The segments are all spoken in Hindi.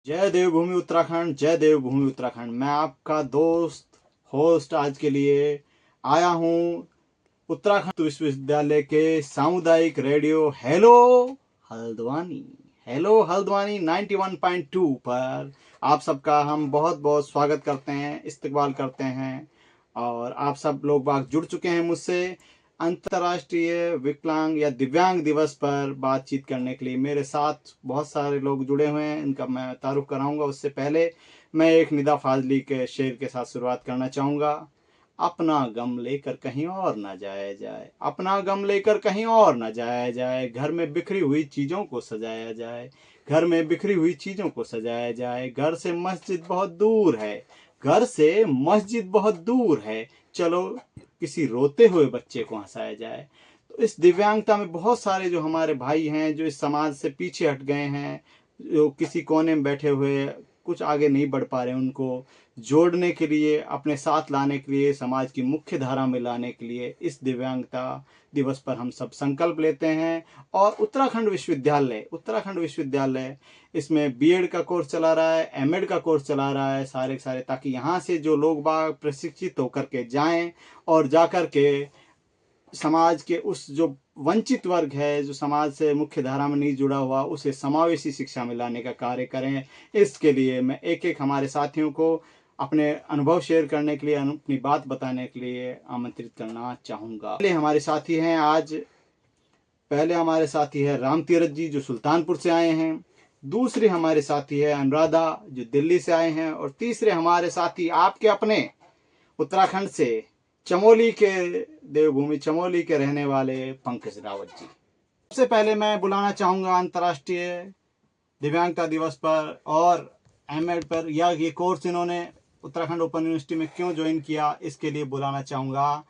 जय देवभूमि उत्तराखंड, जय देवभूमि उत्तराखंड। मैं आपका दोस्त होस्ट आज के लिए आया हूँ उत्तराखंड विश्वविद्यालय के सामुदायिक रेडियो हल्द्वानी हेलो हल्द्वानी 91.2 पर आप सबका हम बहुत बहुत स्वागत करते हैं, इस्तकबाल करते हैं। और आप सब लोग बाग जुड़ चुके हैं मुझसे अंतर्राष्ट्रीय विकलांग या दिव्यांग दिवस पर बातचीत करने के लिए। मेरे साथ बहुत सारे लोग जुड़े हुए हैं, इनका मैं तारुफ कराऊंगा। उससे पहले मैं एक निदा फाजली के शेर के साथ शुरुआत करना चाहूँगा। अपना गम लेकर कहीं और ना जाया जाए, अपना गम लेकर कहीं और ना जाया जाए, घर में बिखरी हुई चीज़ों को सजाया जाए, घर में बिखरी हुई चीज़ों को सजाया जाए। घर से मस्जिद बहुत दूर है, घर से मस्जिद बहुत दूर है, चलो किसी रोते हुए बच्चे को हंसाया जाए। तो इस दिव्यांगता में बहुत सारे जो हमारे भाई हैं, जो इस समाज से पीछे हट गए हैं, जो किसी कोने में बैठे हुए कुछ आगे नहीं बढ़ पा रहे, उनको जोड़ने के लिए, अपने साथ लाने के लिए, समाज की मुख्य धारा में लाने के लिए इस दिव्यांगता दिवस पर हम सब संकल्प लेते हैं। और उत्तराखंड विश्वविद्यालय इसमें बीएड का कोर्स चला रहा है, एमएड का कोर्स चला रहा है, सारे सारे, ताकि यहाँ से जो लोग बाग प्रशिक्षित होकर के जाएं और जाकर के समाज के उस जो वंचित वर्ग है, जो समाज से मुख्य धारा में नहीं जुड़ा हुआ, उसे समावेशी शिक्षा में लाने का कार्य करें। इसके लिए मैं एक एक हमारे साथियों को अपने अनुभव शेयर करने के लिए, अपनी बात बताने के लिए आमंत्रित करना चाहूँगा। पहले हमारे साथी है राम तीरथ जी, जो सुल्तानपुर से आए हैं। दूसरे हमारे साथी है अनुराधा, जो दिल्ली से आए हैं। और तीसरे हमारे साथी आपके अपने उत्तराखंड से देवभूमि चमोली के रहने वाले पंकज रावत जी। सबसे पहले मैं बुलाना चाहूँगा अंतर्राष्ट्रीय दिव्यांगता दिवस पर और एमएड पर, या ये कोर्स इन्होंने उत्तराखंड ओपन यूनिवर्सिटी में क्यों ज्वाइन किया, इसके लिए बुलाना चाहूँगा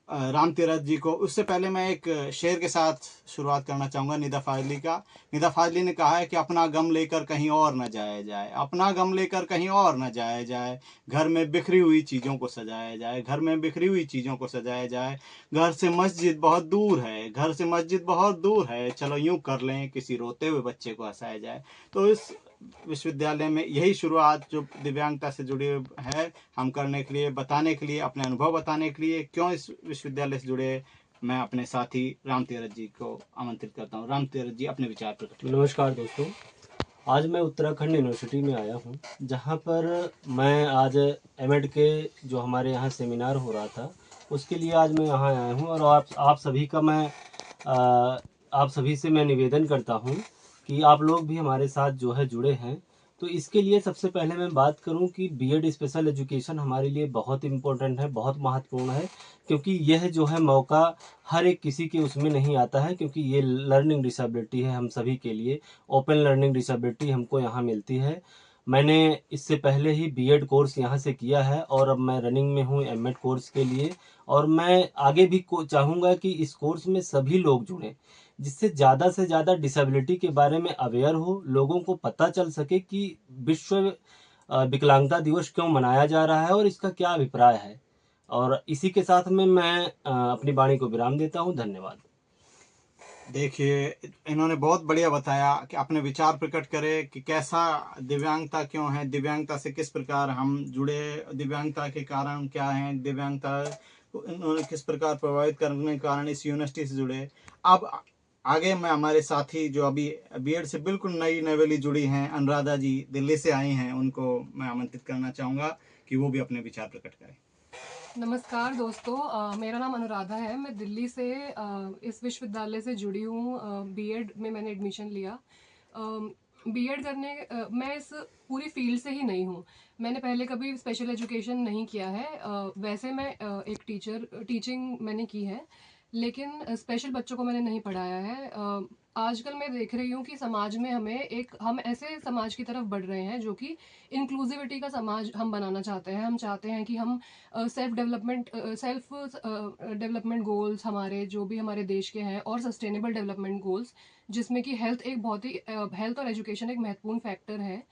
राम तीरथ जी को। उससे पहले मैं एक शेर के साथ शुरुआत करना चाहूँगा निदा फाजली का। निदा फाजली ने कहा है कि अपना गम लेकर कहीं और न जाया जाए, अपना गम लेकर कहीं और न जाया जाए, घर में बिखरी हुई चीज़ों को सजाया जाए, घर में बिखरी हुई चीज़ों को सजाया जाए। घर से मस्जिद बहुत दूर है, घर से मस्जिद बहुत दूर है, चलो यूँ कर लें किसी रोते हुए बच्चे को हंसाया जाए। तो इस विश्वविद्यालय में यही शुरुआत जो दिव्यांगता से जुड़ी है, हम करने के लिए, बताने के लिए, अपने अनुभव बताने के लिए क्यों इस विश्वविद्यालय से जुड़े, मैं अपने साथी राम तीरथ जी को आमंत्रित करता हूँ। राम तीरथ जी, अपने विचार प्रकट करें। नमस्कार दोस्तों, आज मैं उत्तराखंड यूनिवर्सिटी में आया हूँ, जहाँ पर मैं आज एमएड के जो हमारे यहाँ सेमिनार हो रहा था उसके लिए आज मैं यहाँ आया हूँ। और आप सभी का मैं आप सभी से मैं निवेदन करता हूँ कि आप लोग भी हमारे साथ जो है जुड़े हैं। तो इसके लिए सबसे पहले मैं बात करूं कि बीएड स्पेशल एजुकेशन हमारे लिए बहुत इम्पोर्टेंट है, बहुत महत्वपूर्ण है, क्योंकि यह जो है मौका हर एक किसी के उसमें नहीं आता है, क्योंकि ये लर्निंग डिसेबिलिटी है हम सभी के लिए। ओपन लर्निंग डिसेबिलिटी हमको यहाँ मिलती है। मैंने इससे पहले ही बीएड कोर्स यहाँ से किया है और अब मैं रनिंग में हूँ एमएड कोर्स के लिए। और मैं आगे भी चाहूँगा कि इस कोर्स में सभी लोग जुड़ें, जिससे ज़्यादा से ज़्यादा डिसेबिलिटी के बारे में अवेयर हो, लोगों को पता चल सके कि विश्व विकलांगता दिवस क्यों मनाया जा रहा है और इसका क्या अभिप्राय है। और इसी के साथ में मैं अपनी वाणी को विराम देता हूँ। धन्यवाद। देखिए, इन्होंने बहुत बढ़िया बताया कि अपने विचार प्रकट करें कि कैसा दिव्यांगता क्यों है, दिव्यांगता से किस प्रकार हम जुड़े, दिव्यांगता के कारण क्या है, दिव्यांगता को इन्होंने किस प्रकार प्रभावित करने के कारण इस यूनिवर्सिटी से जुड़े। अब आगे मैं हमारे साथी जो अभी बीएड से बिल्कुल नई नवेली जुड़ी हैं, अनुराधा जी दिल्ली से आई हैं, उनको मैं आमंत्रित करना चाहूँगा कि वो भी अपने विचार प्रकट करें। नमस्कार दोस्तों, मेरा नाम अनुराधा है। मैं दिल्ली से इस विश्वविद्यालय से जुड़ी हूँ। बीएड में मैंने एडमिशन लिया। बीएड करने मैं इस पूरी फील्ड से ही नहीं हूँ। मैंने पहले कभी स्पेशल एजुकेशन नहीं किया है। वैसे मैं एक टीचिंग मैंने की है, लेकिन स्पेशल बच्चों को मैंने नहीं पढ़ाया है। आजकल मैं देख रही हूँ कि समाज में हम ऐसे समाज की तरफ बढ़ रहे हैं जो कि इंक्लूसिविटी का समाज हम बनाना चाहते हैं। हम चाहते हैं कि हम सेल्फ डेवलपमेंट गोल्स हमारे जो भी हमारे देश के हैं, और सस्टेनेबल डेवलपमेंट गोल्स, जिसमें कि हेल्थ और एजुकेशन एक महत्वपूर्ण फैक्टर है।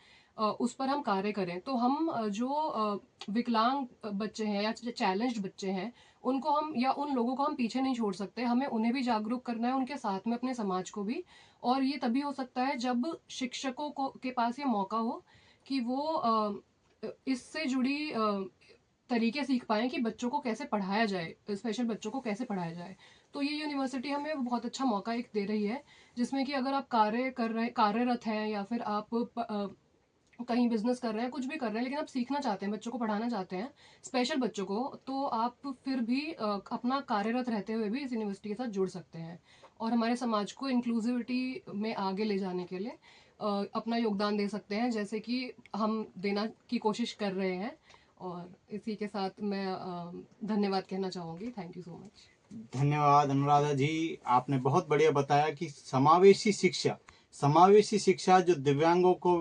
उस पर हम कार्य करें। तो हम जो विकलांग बच्चे हैं या चैलेंज्ड बच्चे हैं, उनको हम या उन लोगों को हम पीछे नहीं छोड़ सकते। हमें उन्हें भी जागरूक करना है, उनके साथ में अपने समाज को भी। और ये तभी हो सकता है जब शिक्षकों को के पास ये मौका हो कि वो इससे जुड़ी तरीके सीख पाएँ कि बच्चों को कैसे पढ़ाया जाए, स्पेशल बच्चों को कैसे पढ़ाया जाए। तो ये यूनिवर्सिटी हमें बहुत अच्छा मौका एक दे रही है, जिसमें कि अगर आप कार्यरत हैं या फिर आप कहीं बिजनेस कर रहे हैं, कुछ भी कर रहे हैं, लेकिन आप सीखना चाहते हैं, बच्चों को पढ़ाना चाहते हैं, स्पेशल बच्चों को, तो आप फिर भी अपना कार्यरत रहते हुए भी इस यूनिवर्सिटी के साथ जुड़ सकते हैं और हमारे समाज को इंक्लूसिविटी में आगे ले जाने के लिए अपना योगदान दे सकते हैं, जैसे कि हम देना की कोशिश कर रहे हैं। और इसी के साथ मैं धन्यवाद कहना चाहूँगी। Thank you so much. धन्यवाद अनुराधा जी, आपने बहुत बढ़िया बताया कि समावेशी शिक्षा जो दिव्यांगों को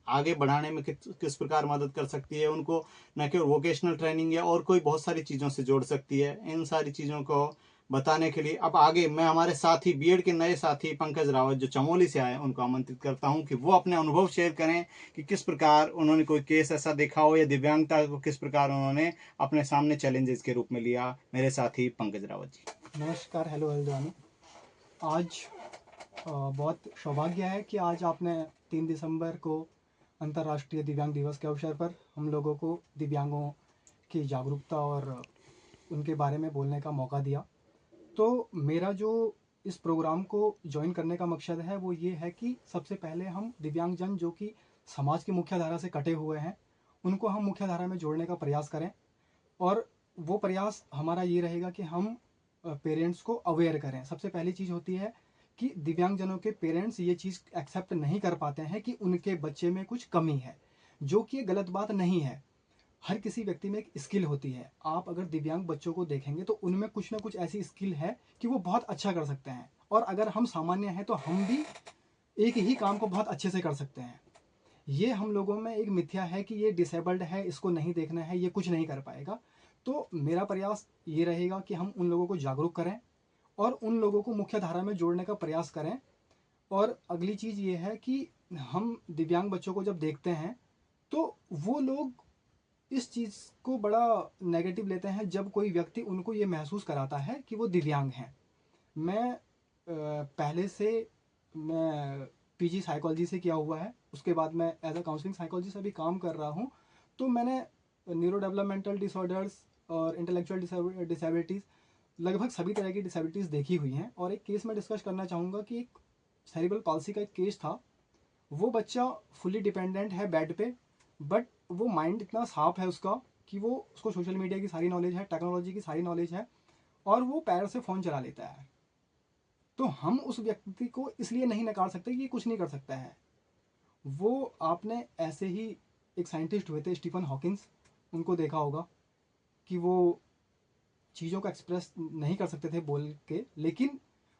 आगे बढ़ाने में किस प्रकार मदद कर सकती है, उनको न केवल वोकेशनल ट्रेनिंग या और कोई बहुत सारी चीज़ों से जोड़ सकती है। इन सारी चीज़ों को बताने के लिए अब आगे मैं हमारे साथी बीएड के नए साथी पंकज रावत जो चमोली से आए उनको आमंत्रित करता हूं कि वो अपने अनुभव शेयर करें कि किस प्रकार उन्होंने कोई केस ऐसा देखा हो या दिव्यांगता को किस प्रकार उन्होंने अपने सामने चैलेंजेस के रूप में लिया। मेरे साथी पंकज रावत जी। नमस्कार, हेलो हल्द्वानी। आज बहुत सौभाग्य है कि आज आपने 3 दिसंबर को अंतर्राष्ट्रीय दिव्यांग दिवस के अवसर पर हम लोगों को दिव्यांगों की जागरूकता और उनके बारे में बोलने का मौका दिया। तो मेरा जो इस प्रोग्राम को ज्वाइन करने का मकसद है वो ये है कि सबसे पहले हम दिव्यांगजन जो कि समाज की मुख्य धारा से कटे हुए हैं, उनको हम मुख्य धारा में जोड़ने का प्रयास करें। और वो प्रयास हमारा ये रहेगा कि हम पेरेंट्स को अवेयर करें। सबसे पहली चीज़ होती है कि दिव्यांगजनों के पेरेंट्स ये चीज़ एक्सेप्ट नहीं कर पाते हैं कि उनके बच्चे में कुछ कमी है, जो कि गलत बात नहीं है। हर किसी व्यक्ति में एक स्किल होती है। आप अगर दिव्यांग बच्चों को देखेंगे तो उनमें कुछ ना कुछ ऐसी स्किल है कि वो बहुत अच्छा कर सकते हैं, और अगर हम सामान्य हैं तो हम भी एक ही काम को बहुत अच्छे से कर सकते हैं। ये हम लोगों में एक मिथ्या है कि ये डिसेबल्ड है, इसको नहीं देखना है, ये कुछ नहीं कर पाएगा। तो मेरा प्रयास ये रहेगा कि हम उन लोगों को जागरूक करें और उन लोगों को मुख्य धारा में जोड़ने का प्रयास करें। और अगली चीज़ ये है कि हम दिव्यांग बच्चों को जब देखते हैं तो वो लोग इस चीज़ को बड़ा नेगेटिव लेते हैं जब कोई व्यक्ति उनको ये महसूस कराता है कि वो दिव्यांग हैं। मैं पहले से मैं पीजी साइकोलॉजी से किया हुआ है, उसके बाद मैं एज अ काउंसलिंग साइकोलॉजी से भी काम कर रहा हूँ। तो मैंने न्यूरो डेवलपमेंटल डिसऑर्डर्स और इंटेलेक्चुअल डिसेबिलिटीज़, लगभग सभी तरह की डिसेबिलिटीज़ देखी हुई हैं। और एक केस मैं डिस्कस करना चाहूँगा कि एक सेरिब्रल पाल्सी का एक केस था। वो बच्चा फुली डिपेंडेंट है बेड पे, बट वो माइंड इतना साफ है उसका कि वो उसको सोशल मीडिया की सारी नॉलेज है, टेक्नोलॉजी की सारी नॉलेज है, और वो पैर से फ़ोन चला लेता है। तो हम उस व्यक्ति को इसलिए नहीं नकार सकते कि ये कुछ नहीं कर सकता है। वो आपने ऐसे ही एक साइंटिस्ट हुए थे स्टीफन हॉकिंस, उनको देखा होगा कि वो चीज़ों को एक्सप्रेस नहीं कर सकते थे बोल के, लेकिन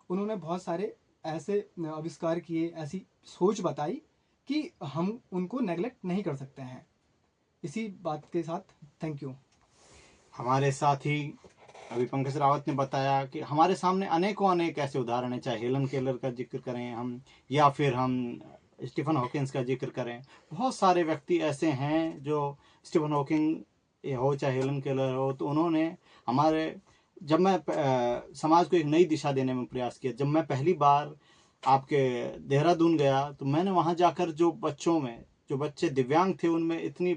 उन्होंने बहुत सारे ऐसे आविष्कार किए, ऐसी सोच बताई कि हम उनको नेगलेक्ट नहीं कर सकते हैं। इसी बात के साथ थैंक यू। हमारे साथी अभी पंकज रावत ने बताया कि हमारे सामने अनेकों अनेक ऐसे उदाहरण हैं, चाहे हेलन केलर का जिक्र करें हम या फिर हम स्टीफन हॉकिंस का जिक्र करें। बहुत सारे व्यक्ति ऐसे हैं जो स्टीफन हॉकिंग हो चाहे हेलन केलर हो, तो उन्होंने हमारे जब मैं समाज को एक नई दिशा देने में प्रयास किया। जब मैं पहली बार आपके देहरादून गया तो मैंने वहाँ जाकर जो बच्चे दिव्यांग थे उनमें इतनी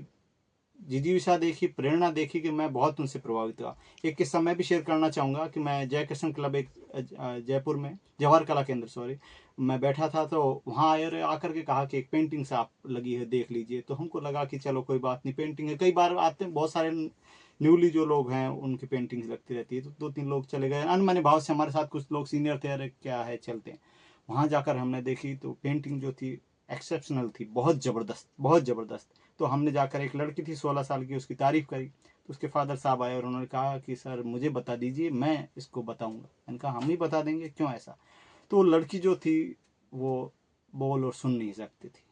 जिज्ञासा देखी, प्रेरणा देखी कि मैं बहुत उनसे प्रभावित हुआ। एक किस्सा मैं भी शेयर करना चाहूँगा कि मैं जय किशन क्लब एक जयपुर में जवाहर कला केंद्र मैं बैठा था, तो वहाँ आकर के कहा कि एक पेंटिंग से आप लगी है, देख लीजिए। तो हमको लगा कि चलो कोई बात नहीं, पेंटिंग है। कई बार आते हैं बहुत सारे न्यूली जो लोग हैं उनकी पेंटिंग्स लगती रहती है, तो 2-3 लोग चले गए अनमने भाव से। हमारे साथ कुछ लोग सीनियर थे, अरे क्या है चलते हैं। वहाँ जाकर हमने देखी तो पेंटिंग जो थी एक्सेप्शनल थी, बहुत ज़बरदस्त। तो हमने जाकर, एक लड़की थी 16 साल की, उसकी तारीफ़ करी। तो उसके फादर साहब आए और उन्होंने कहा कि सर मुझे बता दीजिए, मैं इसको बताऊंगा। मैंने कहा हम ही बता देंगे, क्यों ऐसा। तो लड़की जो थी वो बोल और सुन नहीं सकती थी।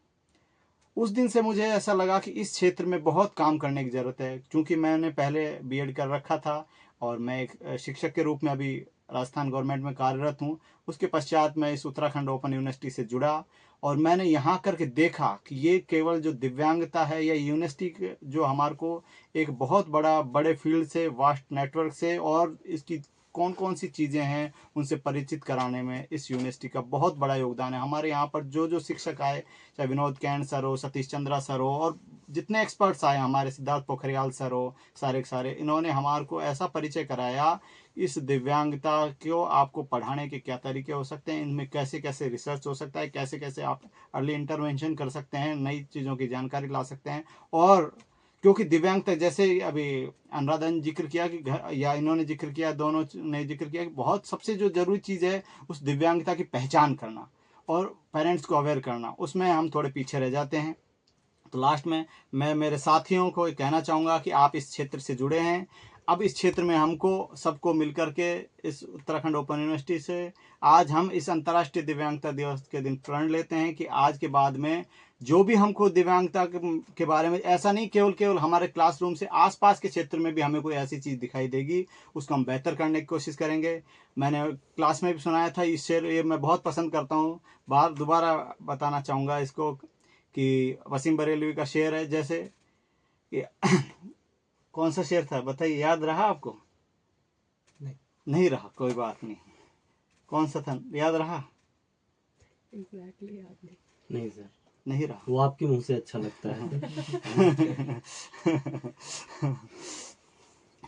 उस दिन से मुझे ऐसा लगा कि इस क्षेत्र में बहुत काम करने की ज़रूरत है, क्योंकि मैंने पहले बीएड कर रखा था और मैं एक शिक्षक के रूप में अभी राजस्थान गवर्नमेंट में कार्यरत हूँ। उसके पश्चात मैं इस उत्तराखंड ओपन यूनिवर्सिटी से जुड़ा और मैंने यहाँ करके देखा कि ये केवल जो दिव्यांगता है या यूनिवर्सिटी जो हमारे को एक बहुत बड़े फील्ड से, वास्ट नेटवर्क से, और इसकी कौन कौन सी चीज़ें हैं उनसे परिचित कराने में इस यूनिवर्सिटी का बहुत बड़ा योगदान है। हमारे यहाँ पर जो शिक्षक आए, चाहे विनोद कैंड सर हो, सतीश चंद्रा सर हो, और जितने एक्सपर्ट्स आए, हमारे सिद्धार्थ पोखरियाल सर हो, सारे के सारे, इन्होंने हमारे को ऐसा परिचय कराया इस दिव्यांगता को आपको पढ़ाने के क्या तरीके हो सकते हैं, इनमें कैसे कैसे रिसर्च हो सकता है, कैसे कैसे आप अर्ली इंटरवेंशन कर सकते हैं, नई चीज़ों की जानकारी ला सकते हैं। और क्योंकि दिव्यांगता, जैसे अभी अनुराधा ने जिक्र किया कि या इन्होंने जिक्र किया, दोनों ने जिक्र किया कि बहुत सबसे जो जरूरी चीज़ है उस दिव्यांगता की पहचान करना और पेरेंट्स को अवेयर करना, उसमें हम थोड़े पीछे रह जाते हैं। तो लास्ट में मैं मेरे साथियों को कहना चाहूँगा कि आप इस क्षेत्र से जुड़े हैं, अब इस क्षेत्र में हमको सबको मिलकर के इस उत्तराखंड ओपन यूनिवर्सिटी से आज हम इस अंतर्राष्ट्रीय दिव्यांगता दिवस के दिन प्रण लेते हैं कि आज के बाद में जो भी हमको दिव्यांगता के बारे में, ऐसा नहीं केवल हमारे क्लासरूम से आसपास के क्षेत्र में भी हमें कोई ऐसी चीज़ दिखाई देगी, उसको हम बेहतर करने की कोशिश करेंगे। मैंने क्लास में भी सुनाया था इस शेर, ये मैं बहुत पसंद करता हूँ, बार दोबारा बताना चाहूँगा इसको, कि वसीम बरेलवी का शेर है, जैसे कि कौन सा शेर था बताइए, याद रहा आपको? नहीं रहा, कोई बात नहीं। कौन सा था, याद रहा? एग्जैक्टली याद नहीं। नहीं सर, नहीं रहा। वो आपके मुंह से अच्छा लगता है।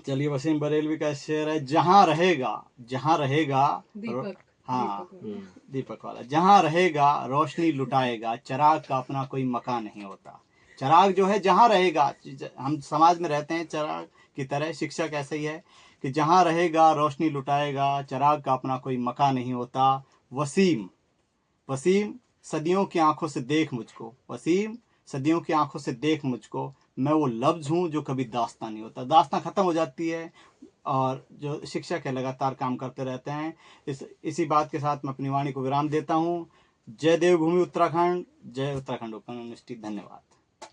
चलिए, वसीम बरेलवी का शेर है, जहां रहेगा दीपक। हाँ, दीपक। दीपक वाला, जहां रहेगा रोशनी लुटाएगा, चिराग का अपना कोई मकान नहीं होता। चिराग जो है जहां रहेगा, हम समाज में रहते हैं चिराग की तरह, शिक्षक ऐसे ही है कि जहां रहेगा रोशनी लुटाएगा, चिराग का अपना कोई मकान नहीं होता। वसीम सदियों की आंखों से देख मुझको, वसीम सदियों की आंखों से देख मुझको, मैं वो लफ्ज हूँ जो कभी दास्तां नहीं होता। दास्तां खत्म हो जाती है और जो शिक्षक है लगातार काम करते रहते हैं। इसी बात के साथ मैं अपनी वाणी को विराम देता हूँ। जय देवभूमि उत्तराखंड, जय उत्तराखंड ओपन यूनिवर्सिटी। धन्यवाद।